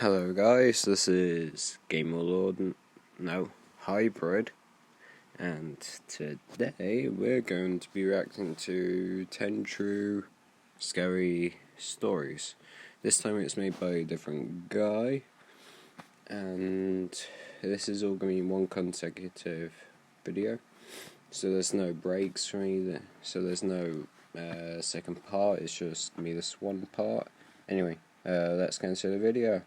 Hello guys, this is Gamer Lord, Hybrid, and today we're going to be reacting to 10 true scary stories. This time it's made by a different guy, and this is all going to be one consecutive video, so there's no breaks for either, so there's no second part, it's just going to be this one part. Anyway, let's get into the video.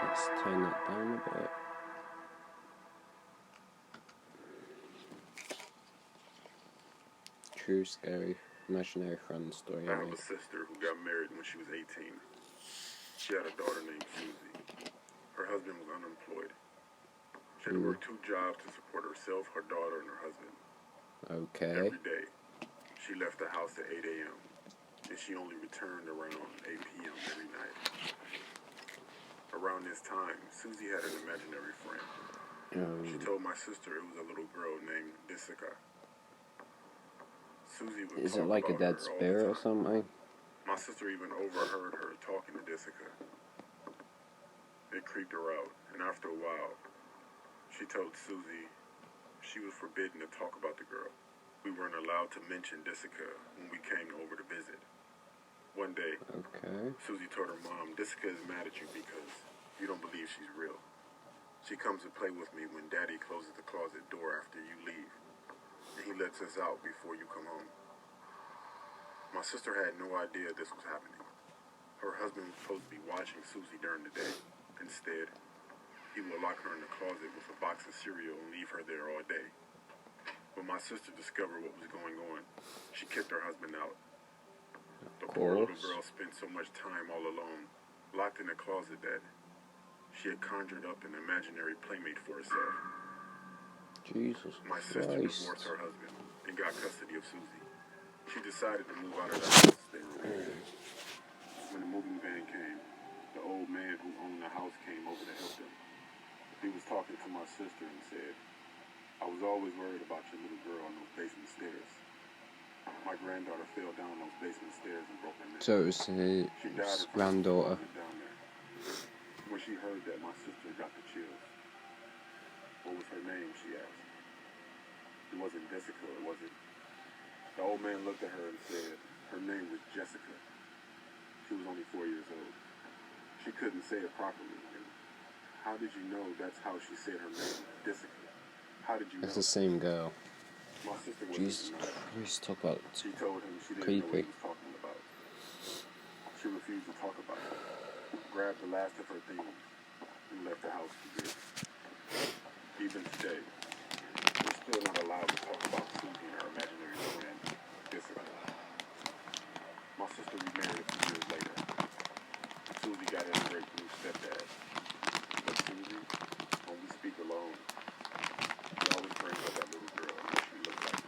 Let's turn that down a bit. True scary imaginary friend story. I have a sister who got married when she was 18. She had a daughter named Susie. Her husband was unemployed. She had to work 2 jobs to support herself, her daughter, and her husband. Okay. Every day, she left the house at 8 a.m. and she only returned around 8 p.m. every night. Around this time, Susie had an imaginary friend. She told my sister it was a little girl named Jessica. Susie would Is talk it like a about dead her all spirit the or time. something? My sister even overheard her talking to Jessica. It creeped her out, and after a while, she told Susie she was forbidden to talk about the girl. We weren't allowed to mention Jessica when we came over to visit. One day, Susie told her mom, Jessica is mad at you because you don't believe she's real. She comes to play with me when Daddy closes the closet door after you leave, and he lets us out before you come home. My sister had no idea this was happening. Her husband was supposed to be watching Susie during the day. Instead, he would lock her in the closet with a box of cereal and leave her there all day. When my sister discovered what was going on, she kicked her husband out. The poor little girl spent so much time all alone, locked in a closet that she had conjured up an imaginary playmate for herself. Jesus My Christ. sister divorced her husband and got custody of Susie. She decided to move out of the house they were in. When the moving van came, the old man who owned the house came over to help them. He was talking to my sister and said, I was always worried about your little girl on those basement stairs. My granddaughter fell down those basement stairs and broke her neck. So it was his granddaughter. Down there. When she heard that, my sister got the chills. What was her name, she asked. It wasn't Jessica, was it? The old man looked at her and said, her name was Jessica. She was only 4 years old. She couldn't say it properly. And how did you know that's how she said her name, Jessica? How did you know? It's the same girl. My sister was Jesus Christ, talk about She told him she didn't know what he was talking about. She refused to talk about it, grabbed the last of her things, and left the house for good. Even today, we're still not allowed to talk about Susie and her imaginary friend, Jessica. My sister remarried a few years later. Susie got a great new stepdad. But Susie, when we speak alone, she always brings up that little girl and what she looks like.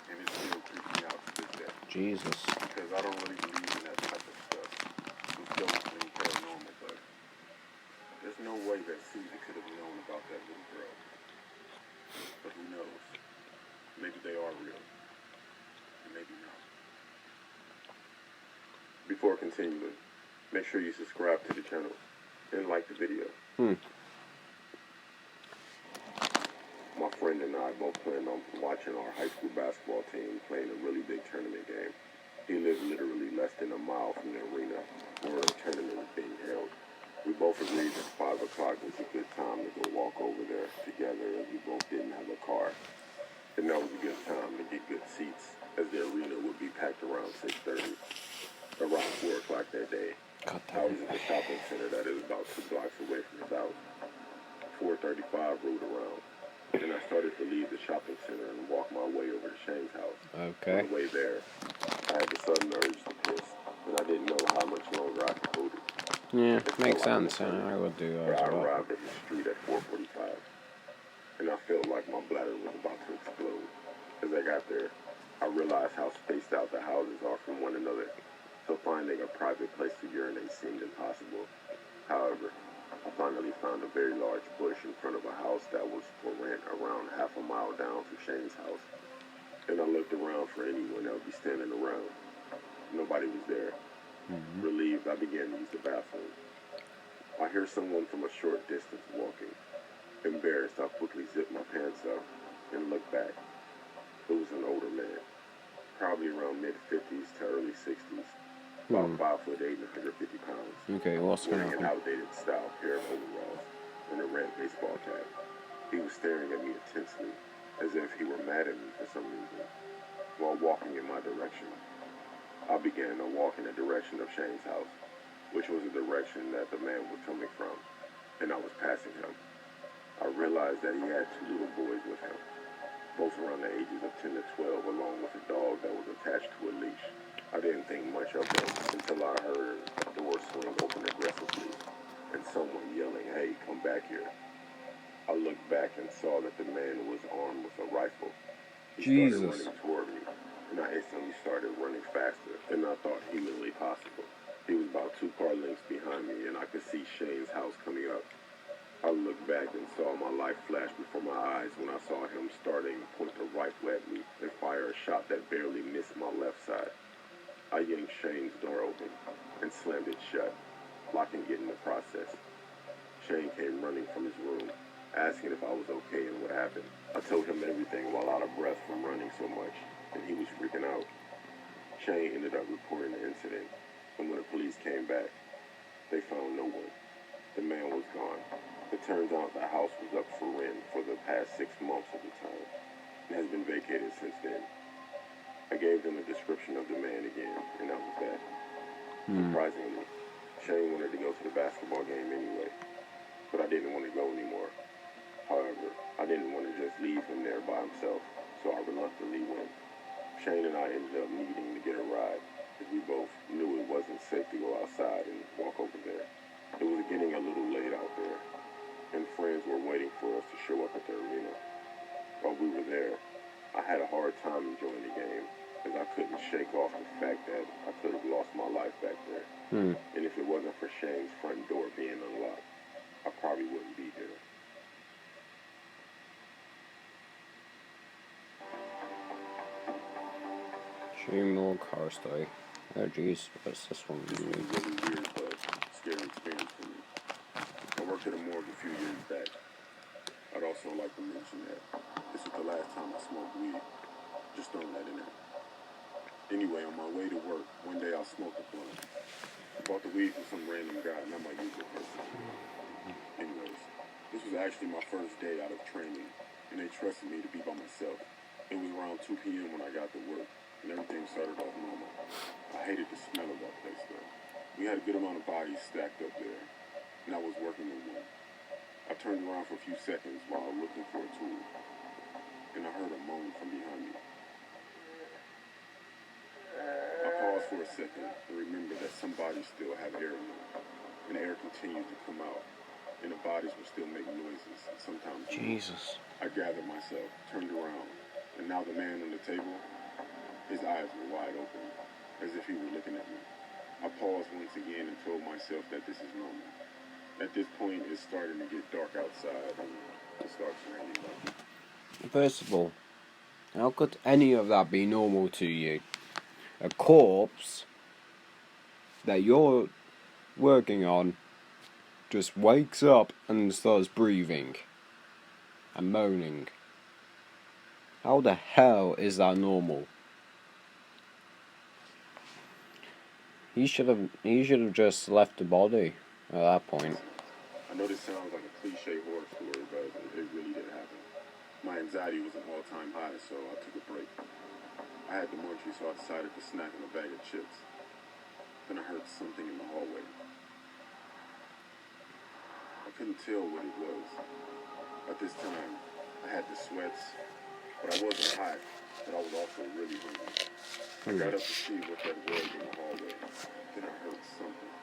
And it still creeps me out to this day. Jesus. Because I don't really believe in that type of stuff. With ghosts and paranormal, but there's no way that Susie could have known about that little girl. But who knows? Maybe they are real. And maybe not. Before continuing, make sure you subscribe to the channel and like the video. My friend and I both plan on watching our high school basketball team playing a really big tournament game. He lived literally less than a mile from the arena where the tournament was being held. We both agreed that 5 o'clock was a good time to go walk over there together, as we both didn't have a car. And that was a good time to get good seats, as the arena would be packed around 6:30. Around 4 o'clock that day, I was at the shopping center that is about 2 blocks away from his house. 4:35 rolled around, and I started to leave the shopping center and walk my way over to Shane's house. Okay. On the way there, I had the sudden urge to piss, and I didn't know how much longer I could hold it. Yeah, makes sense. I would do that as I well. arrived at the street at 4:45, and I felt like my bladder was about to explode. As I got there, I realized how spaced out the houses are from one another, so finding a private place to urinate seemed impossible. However, I finally found a very large bush in front of a house that was for rent around half a mile down from Shane's house. And I looked around for anyone that would be standing around. Nobody was there. Relieved, I began to use the bathroom. I hear someone from a short distance walking. Embarrassed, I quickly zipped my pants up and looked back. It was an older man, probably around mid-50s to early 60s, about 5'8" and 150 pounds. Okay, what's going to Wearing an happen? outdated style pair of overalls and a red baseball cap. He was staring at me intensely, as if he were mad at me for some reason, while walking in my direction. I began to walk in the direction of Shane's house, which was the direction that the man was coming from, and I was passing him. I realized that he had 2 little boys with him, both around the ages of 10 to 12, along with a dog that was attached to a leash. I didn't think much of them until I heard a door swing open aggressively and someone yelling, "Hey, come back here." I looked back and saw that the man was armed with a rifle. He Jesus. started running toward me, and I instantly started running faster than I thought humanly possible. He was about 2 car lengths behind me, and I could see Shane's house coming up. I looked back and saw my life flash before my eyes when I saw him starting to point the rifle at me and fire a shot that barely missed my left side. I yanked Shane's door open and slammed it shut, locking it in the process. Shane came running from his room, asking if I was okay and what happened. I told him everything while out of breath from running so much, and he was freaking out. Shane ended up reporting the incident, and when the police came back, they found no one. The man was gone. It turns out the house was up for rent for the past 6 months of the time, and has been vacated since then. I gave them a description of the man again, and that was that. Surprisingly, Shane wanted to go to the basketball game anyway, but I didn't want to go anymore. However, I didn't want to just leave him there by himself, so I reluctantly went. Shane and I ended up needing to get a ride, because we both knew it wasn't safe to go outside and walk over there. It was getting a little late out there, and friends were waiting for us to show up at the arena. While we were there, I had a hard time enjoying the game, as I couldn't shake off the fact that I could have lost my life back there. And if it wasn't for Shane's front door being unlocked, I probably wouldn't be here. More car story. Oh jeez, what's this one? This was a really weird but scary experience for me. I worked at a morgue a few years back. I'd also like to mention that this was the last time I smoked weed. Just throwing that in there. Anyway, on my way to work, one day I smoked a blunt. I bought the weed from some random guy, not my usual person. Anyways, this was actually my first day out of training, and they trusted me to be by myself. It was around 2 p.m. when I got to work, and everything started off normal. I hated the smell of that place, though. We had a good amount of bodies stacked up there, and I was working with one. I turned around for a few seconds while looking for a tool, and I heard a moan from behind me. I paused for a second and remembered that some bodies still have air in them, and air continued to come out, and the bodies would still make noises, and sometimes Jesus. I gathered myself, turned around, and now the man on the table, his eyes were wide open, as if he were looking at me. I paused once again and told myself that this is normal. At this point, it's starting to get dark outside, and it starts raining. First of all, how could any of that be normal to you? A corpse that you're working on just wakes up and starts breathing and moaning. How the hell is that normal? He should have just left the body at that point. I know this sounds like a cliche horror story, but it really did happen. My anxiety was an all-time high, so I took a break. I had the munchies, so I decided to snack on a bag of chips. Then I heard something in the hallway. I couldn't tell what it was. At this time, I had the sweats, but I wasn't hot, but I was also really hungry. I got up to see what that was in the hallway. Then I heard something.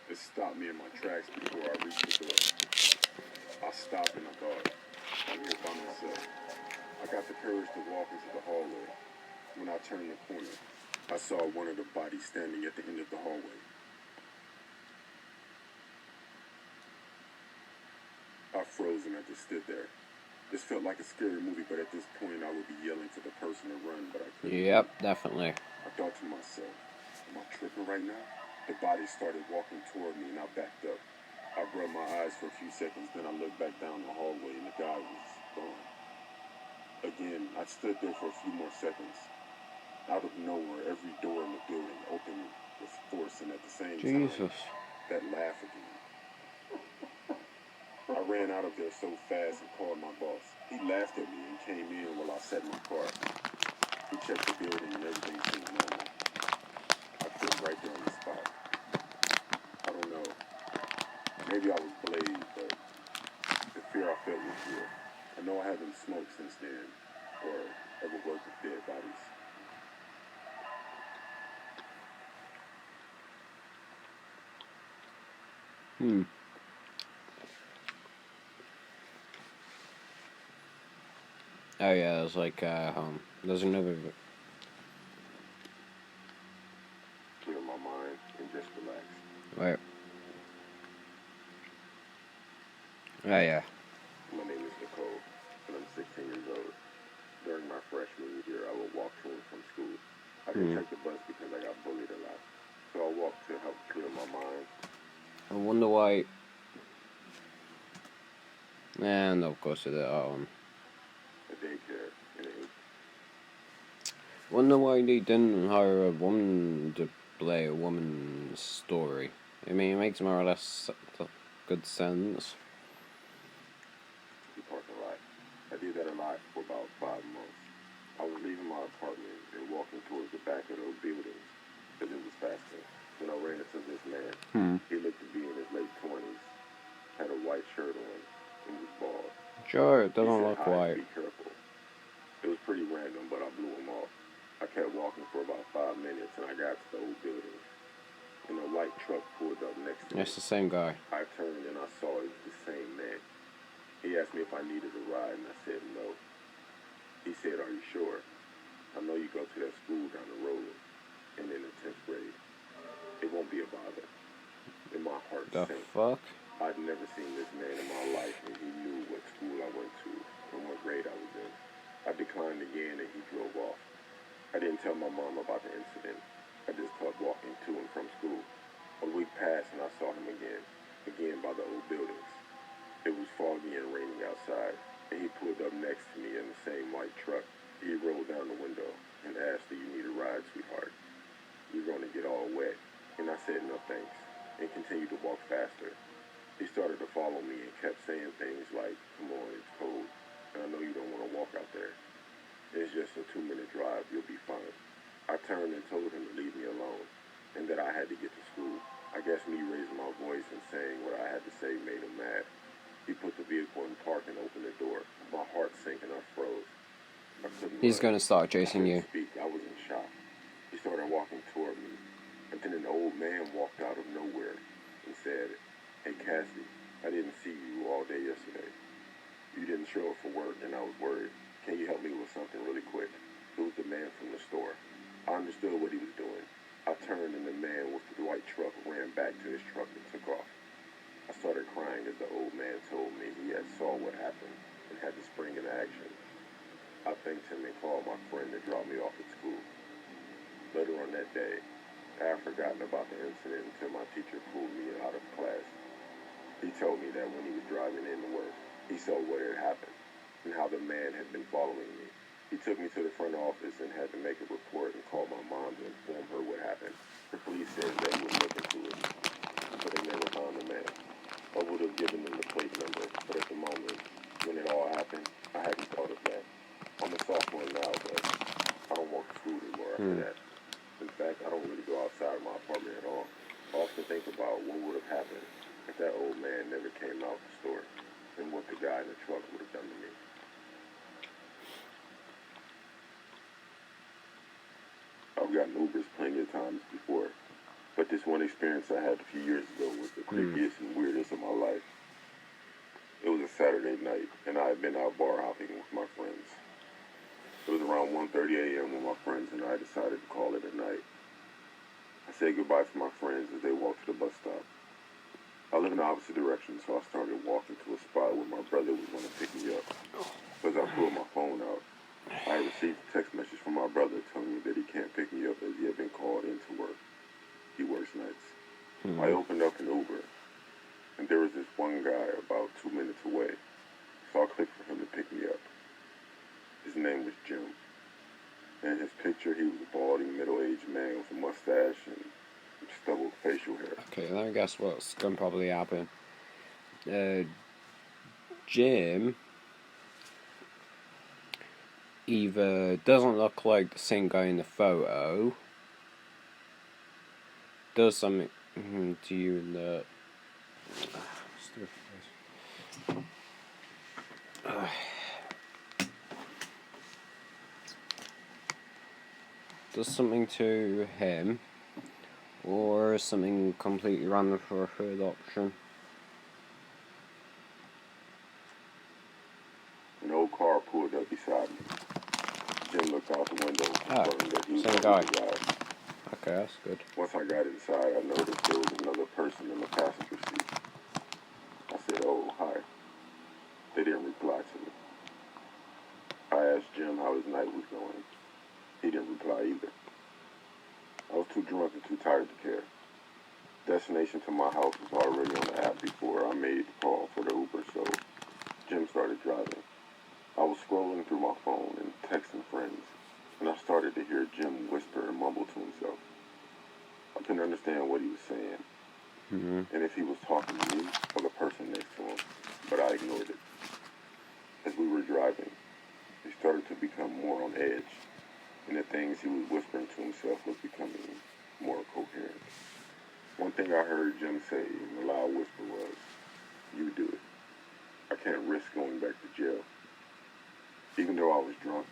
It stopped me in my tracks before I reached the door. I stopped and I thought, I'm here by myself. I got the courage to walk into the hallway. When I turned the corner, I saw one of the bodies standing at the end of the hallway. frozen. I just stood there. This felt like a scary movie, but at this point I would be yelling for the person to run, but I couldn't. Yep, definitely. I thought to myself, am I tripping right now? The body started walking toward me, and I backed up. I rubbed my eyes for a few seconds, then I looked back down the hallway, and the guy was gone. Again, I stood there for a few more seconds. Out of nowhere, every door in the building opened with force, and at the same time, that laugh again. I ran out of there so fast and called my boss. He laughed at me and came in while I sat in my car. He checked the building and everything seemed normal. I quit right there on the spot. I don't know. Maybe I was blazed, but the fear I felt was real. I know I haven't smoked since then, or ever worked with dead bodies. Oh yeah, there's like there's another. Clear my mind and just relax. Right. Oh yeah. My name is Nicole, and I'm 16 years old. During my freshman year, I would walk to and from school. I didn't take the bus because I got bullied a lot, so I walked to help clear my mind. I wonder why. And of course it. A daycare in a Wonder why they didn't hire a woman to play a woman's story. I mean, it makes more or less good sense. parking lot. I did that a lot for about 5 months. I was leaving my apartment and walking towards the back of those buildings because it was faster. When I ran into this man, he looked to be in his late 20s, had a white shirt on, and was bald. Sure, it doesn't He said, look "Hi, white. be careful." It was pretty random, but I blew him off. I kept walking for about 5 minutes, and I got to the old building. And a white truck pulled up next to me. It's the same guy. I turned and I saw it was the same man. He asked me if I needed a ride, and I said no. He said, "Are you sure? I know you go to that school down the road, and in the 10th grade. It won't be a bother." And my heart The sank. fuck? I'd never seen this man in my life, and he knew what school I went to and what grade I was in. I declined again, and he drove off. I didn't tell my mom about the incident. I just kept walking to and from school. A week passed, and I saw him again by the old buildings. It was foggy and raining outside, and he pulled up next to me in the same white truck. He rolled down the window and asked, "Do you need a ride, sweetheart? You're going to get all wet." And I said, "No thanks," and continued to walk faster. He started to follow me and kept saying things like, "Come on, it's cold, and I know you don't want to walk out there. It's just a 2-minute drive, you'll be fine." I turned and told him to leave me alone, and that I had to get to school. I guess me raising my voice and saying what I had to say made him mad. He put the vehicle in park and opened the door. My heart sank and I froze. I couldn't He's run. gonna start chasing you. Speak. I was in shock. He started walking toward me, and then an old man walked out of nowhere and said, "Hey, Cassidy, I didn't see you all day yesterday. You didn't show up for work, and I was worried. Can you help me with something really quick?" It was the man from the store. I understood what he was doing. I turned, and the man with the white truck ran back to his truck and took off. I started crying as the old man told me he had saw what happened and had to spring into action. I thanked him and called my friend to drop me off at school. Later on that day, I had forgotten about the incident until my teacher pulled me out of class. He told me that when he was driving in to work, he saw what had happened and how the man had been following me. He took me to the front office and had to make a report and call my mom to inform her what happened. The police said they would look into it, but they never found the man. I would have given them the plate number, but at the moment, when it all happened, I hadn't thought of that. I'm a sophomore now, but I don't walk to school anymore after that. In fact, I don't really go outside of my apartment at all. I often think about what would have happened if that old man never came out the store and what the guy in the truck would have done to me. I've gotten Ubers plenty of times before, but this one experience I had a few years ago was the creepiest and weirdest of my life. It was a Saturday night, and I had been out bar hopping with my friends. It was around 1:30 a.m. when my friends and I decided to call it a night. I said goodbye to my friends as they walked to the bus stop. I live in the opposite direction, so I started walking to a spot where my brother was going to pick me up. As I pulled my phone out, I received a text message from my brother telling me that he can't pick me up as he had been called into work. He works nights. I opened up an Uber, and there was this one guy about 2 minutes away, so I clicked for him to pick me up. His name was Jim. In his picture, he was a balding, middle-aged man with a mustache and stubbled facial hair. Okay, let me guess what's going to probably happen. Jim either doesn't look like the same guy in the photo, does something to you in the... does something to him, or something completely random for a third option. An old car pulled up beside me. Jim looked out the window, confirming that he was same the guy. guy. Okay, that's good. Once I got inside, I noticed there was another person in the passenger seat. I said, "Oh, hi." They didn't reply to me. I asked Jim how his night was going. He didn't reply either. I was too drunk and too tired to care. Destination to my house was already on the app before I made the call for the Uber, so Jim started driving. I was scrolling through my phone and texting friends, and I started to hear Jim whisper and mumble to himself. I couldn't understand what he was saying, and if he was talking to me or the person next to him, but I ignored it. As we were driving, he started to become more on edge, and the things he was whispering to himself was becoming more coherent. One thing I heard Jim say in a loud whisper was, "You do it. I can't risk going back to jail." Even though I was drunk,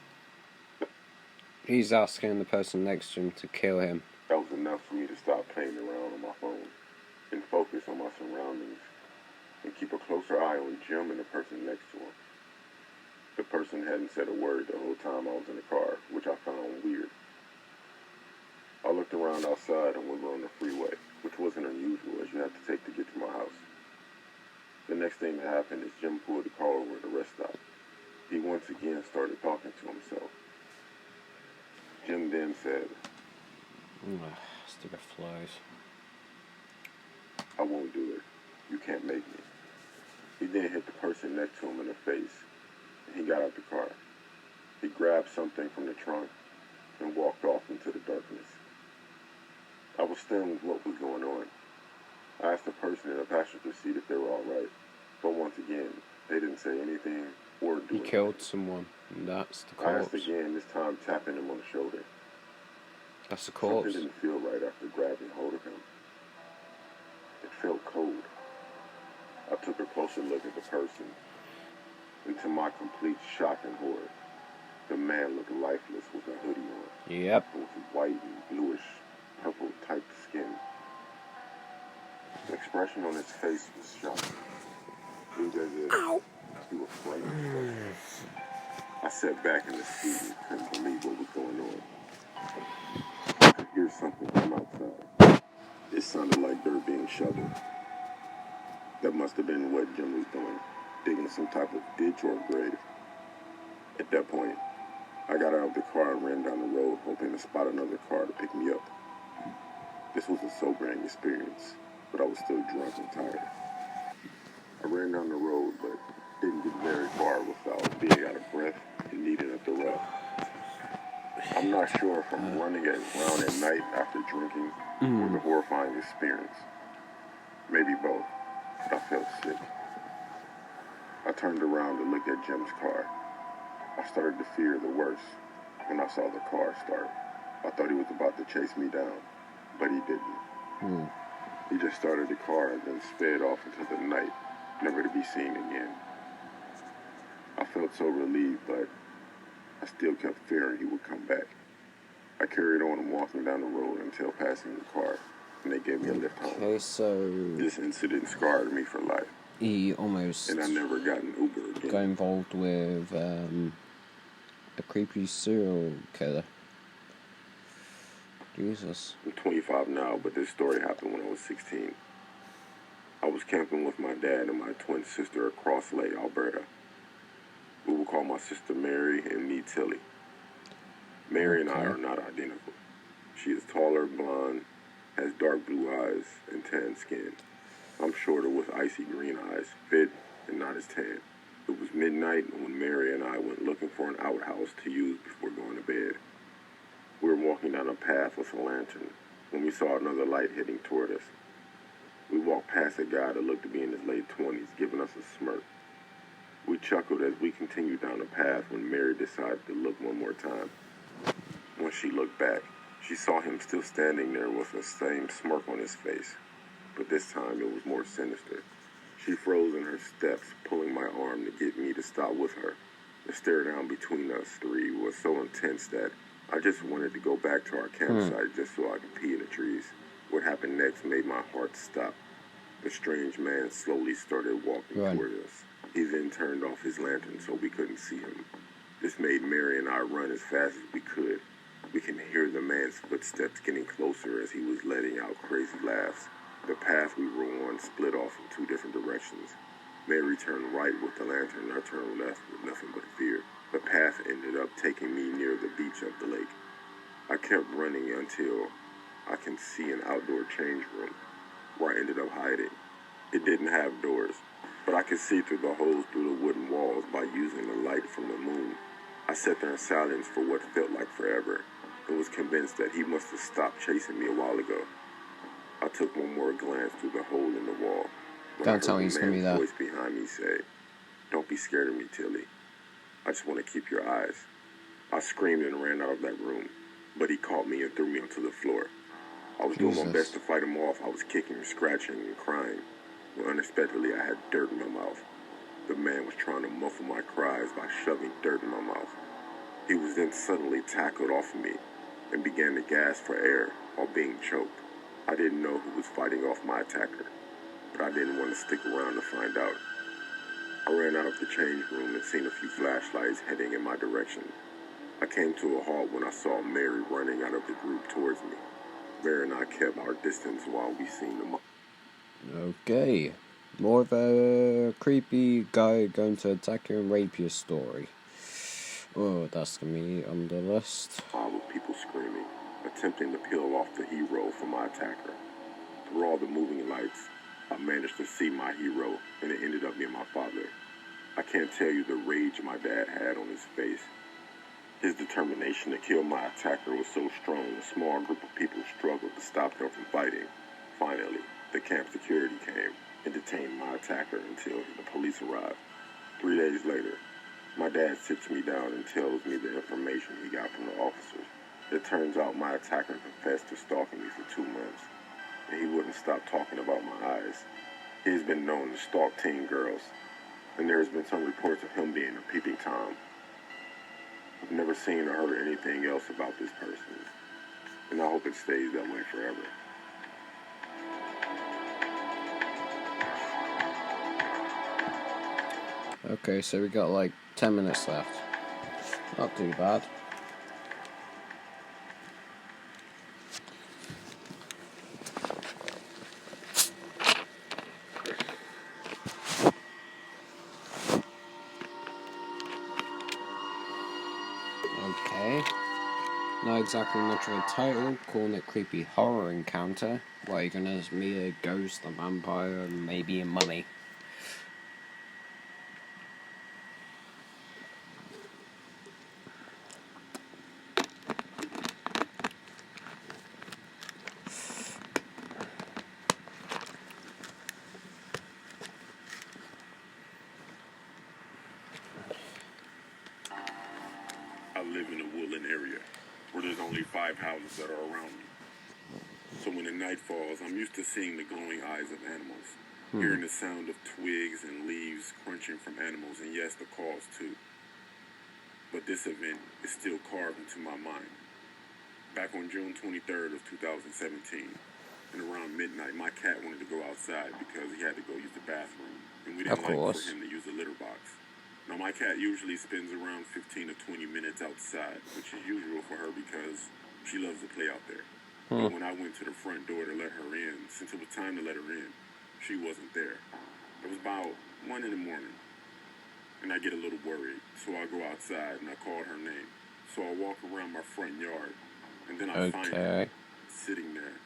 He's asking the person next to him to kill him. that was enough for me to stop playing around on my phone and focus on my surroundings and keep a closer eye on Jim and the person next to him. The person hadn't said a word the whole time I was in the car, which I found weird. I looked around outside and we were on the freeway, which wasn't unusual as you have to take to get to my house. The next thing that happened is Jim pulled the car over at the rest stop. He once again started talking to himself. Jim then said, Stupid flies. "I won't do it. You can't make me." He then hit the person next to him in the face, and he got out the car. He grabbed something from the trunk and walked off into the darkness. I was stunned with what was going on. I asked the person in the passenger seat if they were all right, but once again, they didn't say anything or do He anything. killed someone, and that's the I asked corpse. again, this time tapping him on the shoulder. That's the Something corpse. didn't feel right after grabbing hold of him. It felt cold. I took a closer look at the person, and to my complete shock and horror, the man looked lifeless with a hoodie on. Yep. With white and bluish purple type skin. The expression on his face was shocking. It was as if he was frightened. I sat back in the seat and couldn't believe what was going on. I could hear something from outside. It sounded like dirt being shoveled. That must have been what Jim was doing, digging some type of ditch or grave. At that point, I got out of the car and ran down the road, hoping to spot another car to pick me up. This was a sobering experience, but I was still drunk and tired. I ran down the road, but didn't get very far without being out of breath and needing a throw. I'm not sure if I'm running around at night after drinking or the horrifying experience. Maybe both, but I felt sick. I turned around to look at Jim's car. I started to fear the worst when I saw the car start. I thought he was about to chase me down, but he didn't. He just started the car and then sped off into the night, never to be seen again. I felt so relieved, but I still kept fearing he would come back. I carried on and walking down the road until passing the car, and they gave me a lift home. Okay, so This incident scarred me for life, he almost and I never got an Uber again. got involved with a creepy serial killer. Jesus. I'm 25 now, but this story happened when I was 16. I was camping with my dad and my twin sister at Cross Lake, Alberta. We will call my sister Mary and me Tilly. Mary and I are not identical. She is taller, blonde, has dark blue eyes, and tan skin. I'm shorter with icy green eyes, fit and not as tan. It was midnight when Mary and I went looking for an outhouse to use before going to bed. We were walking down a path with a lantern when we saw another light heading toward us. We walked past a guy that looked to be in his late 20s, giving us a smirk. We chuckled as we continued down the path when Mary decided to look one more time. When she looked back, she saw him still standing there with the same smirk on his face, but this time it was more sinister. She froze in her steps, pulling my arm to get me to stop with her. The stare down between us three was so intense that I just wanted to go back to our campsite just so I could pee in the trees. What happened next made my heart stop. The strange man slowly started walking toward us. He then turned off his lantern so we couldn't see him. This made Mary and I run as fast as we could. We can hear the man's footsteps getting closer as he was letting out crazy laughs. The path we were on split off in two different directions. Mary turned right with the lantern and I turned left with nothing but fear. The path ended up taking me near the beach of the lake. I kept running until I can see an outdoor change room where I ended up hiding. It didn't have doors, but I could see through the holes through the wooden walls by using the light from the moon. I sat there in silence for what felt like forever and was convinced that he must have stopped chasing me a while ago. I took one more glance through the hole in the wall. Don't tell me he's gonna be there. Voice behind me say, "Don't be scared of me, Tilly. I just want to keep your eyes." I screamed and ran out of that room, but he caught me and threw me onto the floor. I was doing my best to fight him off. I was kicking, scratching, and crying, when unexpectedly I had dirt in my mouth. The man was trying to muffle my cries by shoving dirt in my mouth. He was then suddenly tackled off of me and began to gasp for air while being choked. I didn't know who was fighting off my attacker, but I didn't want to stick around to find out. I ran out of the change room and seen a few flashlights heading in my direction. I came to a halt when I saw Mary running out of the group towards me. Mary and I kept our distance while we seen them. Okay. More of a creepy guy going to attack you and rape your story. Oh, that's gonna be on the list. With people screaming, attempting to peel off the hero from my attacker. Through all the moving lights, I managed to see my hero, and it ended up being my father. I can't tell you the rage my dad had on his face. His determination to kill my attacker was so strong, a small group of people struggled to stop him from fighting. Finally, the camp security came and detained my attacker until the police arrived. 3 days later, my dad sits me down and tells me the information he got from the officers. It turns out my attacker confessed to stalking me for 2 months, and he wouldn't stop talking about my eyes. He has been known to stalk teen girls, and there has been some reports of him being a peeping Tom. I've never seen or heard anything else about this person, and I hope it stays that way forever. Okay, so we got like 10 minutes left. Not too bad. Okay. Not exactly much of a title, calling it Creepy Horror Encounter, where you're gonna meet a ghost, a vampire, and maybe a mummy. I live in a woodland area where there's only 5 houses that are around me. So when the night falls, I'm used to seeing the glowing eyes of animals, hearing the sound of twigs and leaves crunching from animals, and yes, the calls too. But this event is still carved into my mind. Back on June 23rd of 2017, and around midnight, my cat wanted to go outside because he had to go use the bathroom, and we didn't like for him to use the litter box. Now, my cat usually spends around 15 to 20 minutes outside, which is usual for her because she loves to play out there. But when I went to the front door to let her in, since it was time to let her in, she wasn't there. It was about 1 in the morning, and I get a little worried, so I go outside and I call her name. So I walk around my front yard, and then I find her sitting there,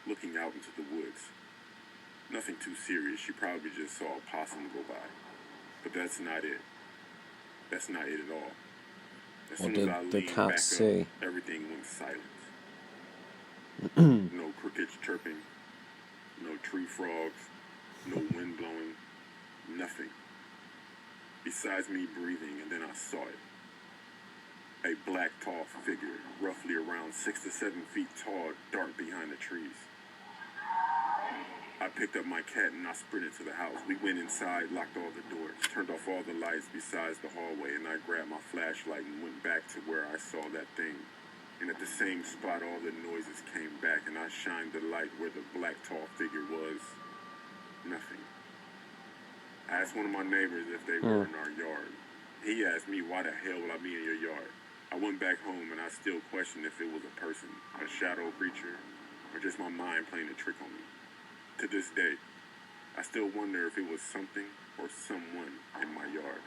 looking out into the woods. Nothing too serious. She probably just saw a possum go by. But that's not it. That's not it at all. As soon as I leaned back up, everything went silent. No crickets chirping, no tree frogs, no wind blowing, nothing. Besides me breathing, and then I saw it. A black, tall figure, roughly around 6 to 7 feet tall, dark behind the trees. I picked up my cat and I sprinted to the house. We went inside, locked all the doors, turned off all the lights besides the hallway, and I grabbed my flashlight and went back to where I saw that thing. And at the same spot, all the noises came back, and I shined the light where the black, tall figure was. Nothing. I asked one of my neighbors if they were in our yard. He asked me, why the hell would I be in your yard? I went back home, and I still questioned if it was a person, a shadow creature, or just my mind playing a trick on me. To this day, I still wonder if it was something or someone in my yard.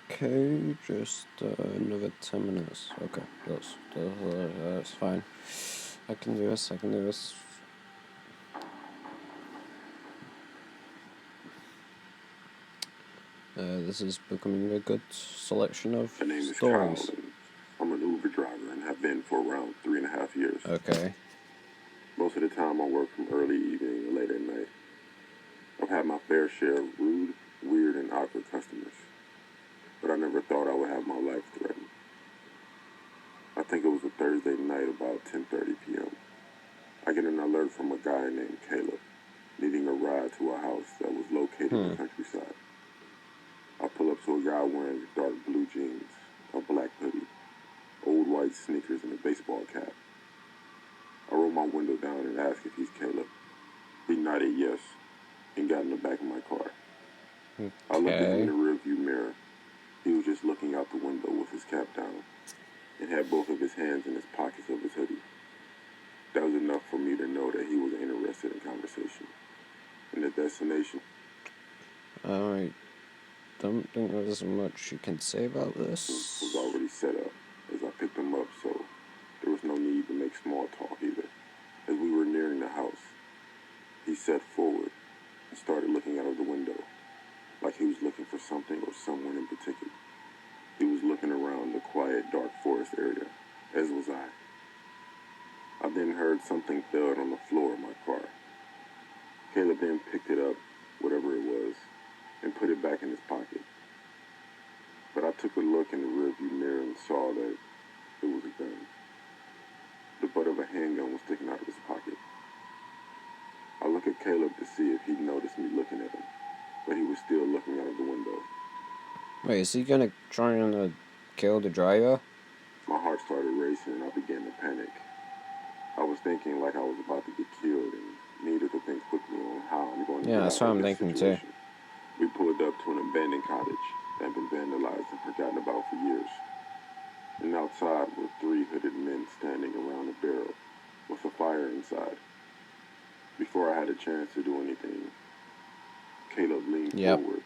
Okay, just another 10 minutes. Okay, that's fine. I can do this. This is becoming a good selection of My name is stories. Kyle, and I'm an Uber driver and have been for around 3.5 years. Okay. Most of the time I work from early evening and late at night. I've had my fair share of rude, weird, and awkward customers, but I never thought I would have my life threatened. I think it was a Thursday night about 10:30 p.m. I get an alert from a guy named Caleb, needing a ride to a house that was located in the countryside. I pull up to a guy wearing dark blue jeans, a black hoodie, old white sneakers, and a baseball cap. I roll my window down and ask if he's Caleb. He nodded yes and got in the back of my car. Okay. I looked at him in the rearview mirror. He was just looking out the window with his cap down and had both of his hands in his pockets of his hoodie. That was enough for me to know that he was interested in conversation. And the destination? I don't think there's much you can say about this. Was already set up as I picked him up, so there was no need to make small talk either. As we were nearing the house, he sat forward and started looking out of the window, like he was looking for something or someone in particular. He was looking around the quiet, dark forest area, as was I. I then heard something thud on the floor of my car. Caleb then picked it up, whatever it was, and put it back in his pocket. But I took a look in the rearview mirror and saw that it was a gun. The butt of a handgun was sticking out of his pocket. I looked at Caleb to see if he'd noticed me looking at him, but he was still looking out of the window. Wait, is he gonna try and kill the driver? My heart started racing and I began to panic. I was thinking like I was about to get killed and needed to think quickly on how I'm going to get that's out what of I'm this thinking situation. We pulled up to an abandoned cottage that had been vandalized and forgotten about for years. And outside were 3 hooded men standing around a barrel with a fire inside. Before I had a chance to do anything, Caleb leaned forward,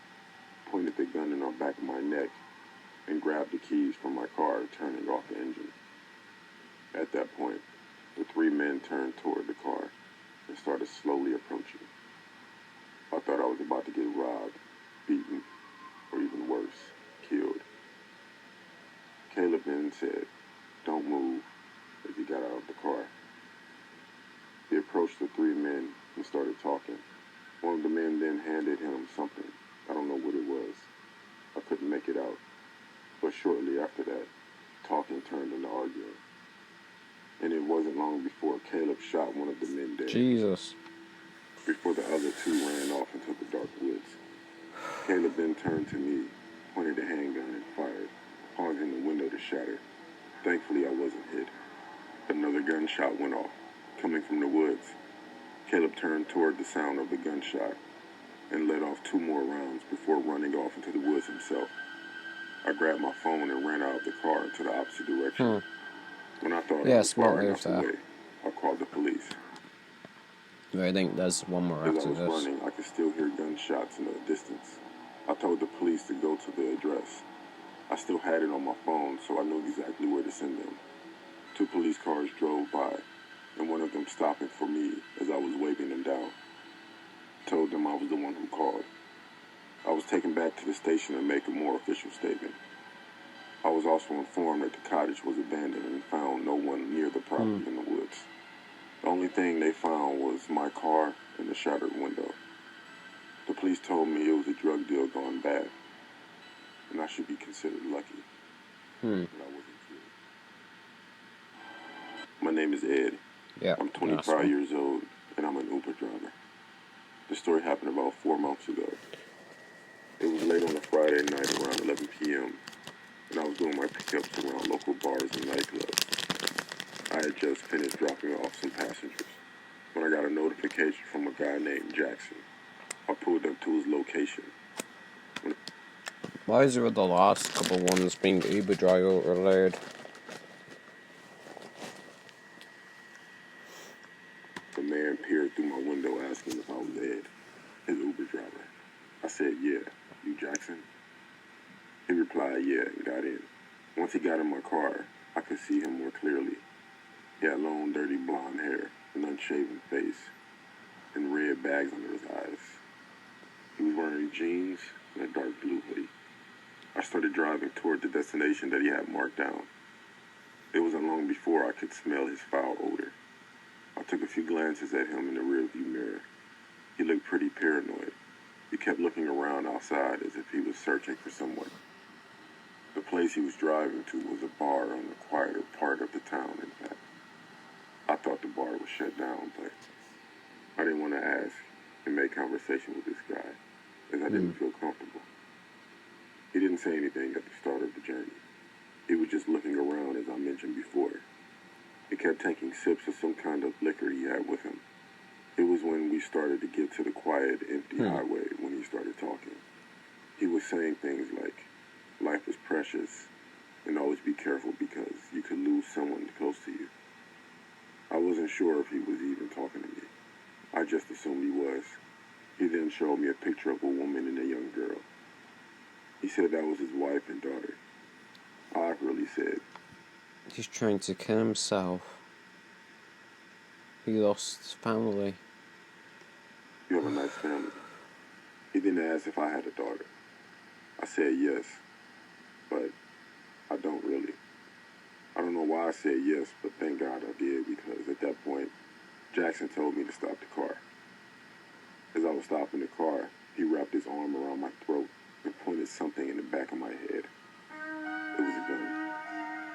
pointed the gun in the back of my neck, and grabbed the keys from my car, turning off the engine. At that point, the 3 men turned toward the car and started slowly approaching. I thought I was about to get robbed, beaten, or even worse, killed. Caleb then said, "Don't move," as he got out of the car. He approached the 3 men and started talking. One of the men then handed him something. I don't know what it was. I couldn't make it out. But shortly after that, talking turned into arguing. And it wasn't long before Caleb shot one of the men dead. Jesus. Before the other 2 ran off into the dark woods. Caleb then turned to me, pointed a handgun, and fired, causing the window to shatter. Thankfully, I wasn't hit. Another gunshot went off, coming from the woods. Caleb turned toward the sound of the gunshot and let off 2 more rounds before running off into the woods himself. I grabbed my phone and ran out of the car into the opposite direction. When I thought I was far enough away, I called the police. I think there's one more As I after was this. running, I could still hear gunshots in the distance. I told the police to go to the address. I still had it on my phone, so I knew exactly where to send them. 2 police cars drove by, and one of them stopping for me as I was waving them down. Told them I was the one who called. I was taken back to the station to make a more official statement. I was also informed that the cottage was abandoned and found no one near the property in the woods. The only thing they found was my car and the shattered window. The police told me it was a drug deal gone bad, and I should be considered lucky. But I wasn't killed. My name is Ed. Yeah, I'm 25 years old, and I'm an Uber driver. The story happened about 4 months ago. It was late on a Friday night around 11 p.m., and I was doing my pickups around local bars and nightclubs. I had just finished dropping off some passengers when I got a notification from a guy named Jackson. I pulled up to his location. Why is it the last couple ones being Uber driver related? The man peered through my window asking if I was Ed, his Uber driver. I said, "Yeah, you Jackson?" He replied, "Yeah," and got in. Once he got in my car, I could see him more clearly. He had long, dirty blonde hair, an unshaven face, and red bags under his eyes. He was wearing jeans and a dark blue hoodie. I started driving toward the destination that he had marked down. It wasn't long before I could smell his foul odor. I took a few glances at him in the rearview mirror. He looked pretty paranoid. He kept looking around outside as if he was searching for someone. The place he was driving to was a bar on the quieter part of the town, in fact. I thought the bar was shut down, but I didn't want to ask and make conversation with this guy, as I didn't feel comfortable. He didn't say anything at the start of the journey. He was just looking around, as I mentioned before. He kept taking sips of some kind of liquor he had with him. It was when we started to get to the quiet, empty highway when he started talking. He was saying things like, life is precious, and always be careful because you could lose someone close to you. I wasn't sure if he was even talking to me. I just assumed he was. He then showed me a picture of a woman and a young girl. He said that was his wife and daughter. I awkwardly said, He's trying to kill himself. He lost his family. "You have a nice family." He then asked if I had a daughter. I said yes, but I don't really. I don't know why I said yes, but thank God I did, because at that point, Jackson told me to stop the car. As I was stopping the car, he wrapped his arm around my throat and pointed something in the back of my head. It was a gun.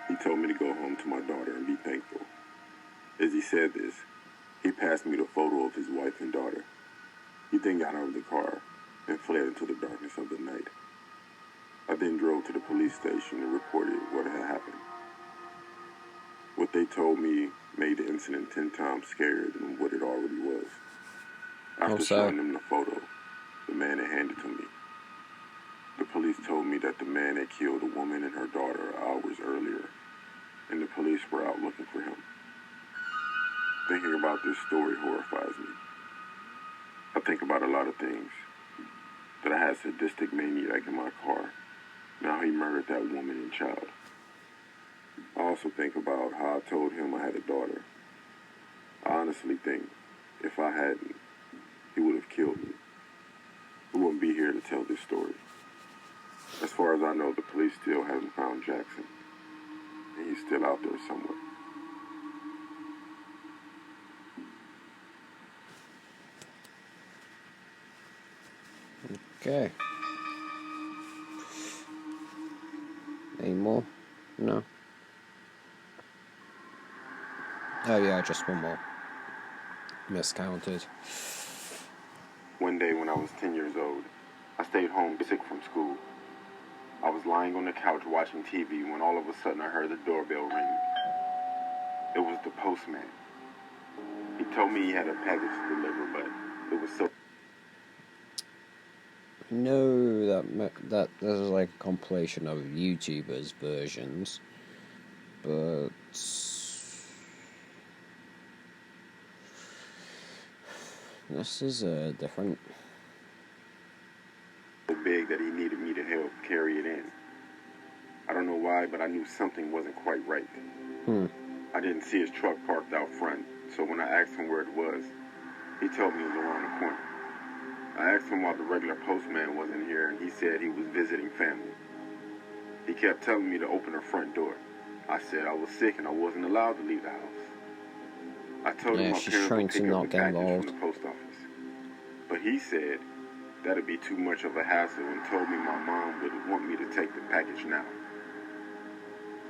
He told me to go home to my daughter and be thankful. As he said this, he passed me the photo of his wife and daughter. He then got out of the car and fled into the darkness of the night. I then drove to the police station and reported what had happened. What they told me made the incident 10 times scarier than what it already was. After showing them the photo, the man had handed to me. The police told me that the man had killed a woman and her daughter hours earlier, and the police were out looking for him. Thinking about this story horrifies me. I think about a lot of things. That I had a sadistic maniac in my car. Now he murdered that woman and child. I also think about how I told him I had a daughter. I honestly think if I hadn't, he would have killed me. We wouldn't be here to tell this story. As far as I know, the police still haven't found Jackson, and he's still out there somewhere. Okay. Any more? No. Oh yeah, just one more. Miscounted. One day when I was 10 years old, I stayed home sick from school. I was lying on the couch watching TV when all of a sudden I heard the doorbell ring. It was the postman. He told me he had a package to deliver, but it was so... I know that this is like a compilation of YouTubers' versions, but This is different. So big that he needed me to help carry it in. I don't know why, but I knew something wasn't quite right. I didn't see his truck parked out front, so when I asked him where it was, he told me it was around the corner. I asked him why the regular postman wasn't here, and he said he was visiting family. He kept telling me to open the front door. I said I was sick and I wasn't allowed to leave the house. I told him my she's parents trying would to pick up not the get package involved. from the post office. But he said that'd be too much of a hassle and told me my mom would want me to take the package now.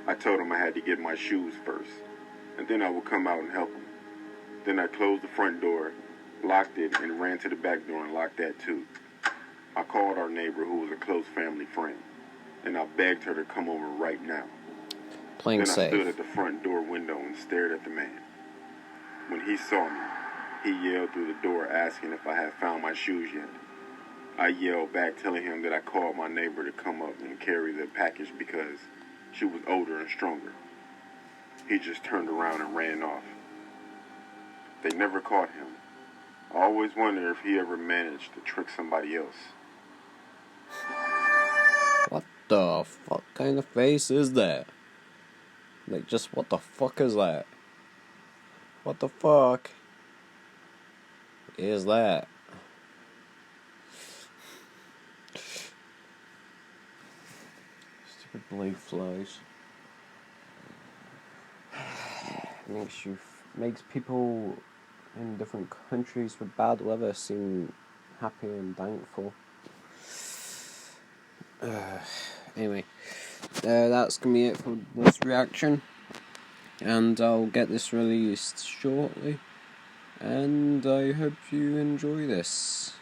I told him I had to get my shoes first, and then I would come out and help him. Then I closed the front door, locked it, and ran to the back door and locked that too. I called our neighbor, who was a close family friend, and I begged her to come over right now. Playing Then I stood safe. at the front door window and stared at the man. When he saw me, he yelled through the door asking if I had found my shoes yet. I yelled back telling him that I called my neighbor to come up and carry the package because she was older and stronger. He just turned around and ran off. They never caught him. I always wonder if he ever managed to trick somebody else. What the fuck kind of face is that? Like, just what the fuck is that? What the fuck is that? Stupid blue flies. Makes people in different countries with bad weather seem happy and thankful. Anyway, that's gonna be it for this reaction, and I'll get this released shortly, and I hope you enjoy this.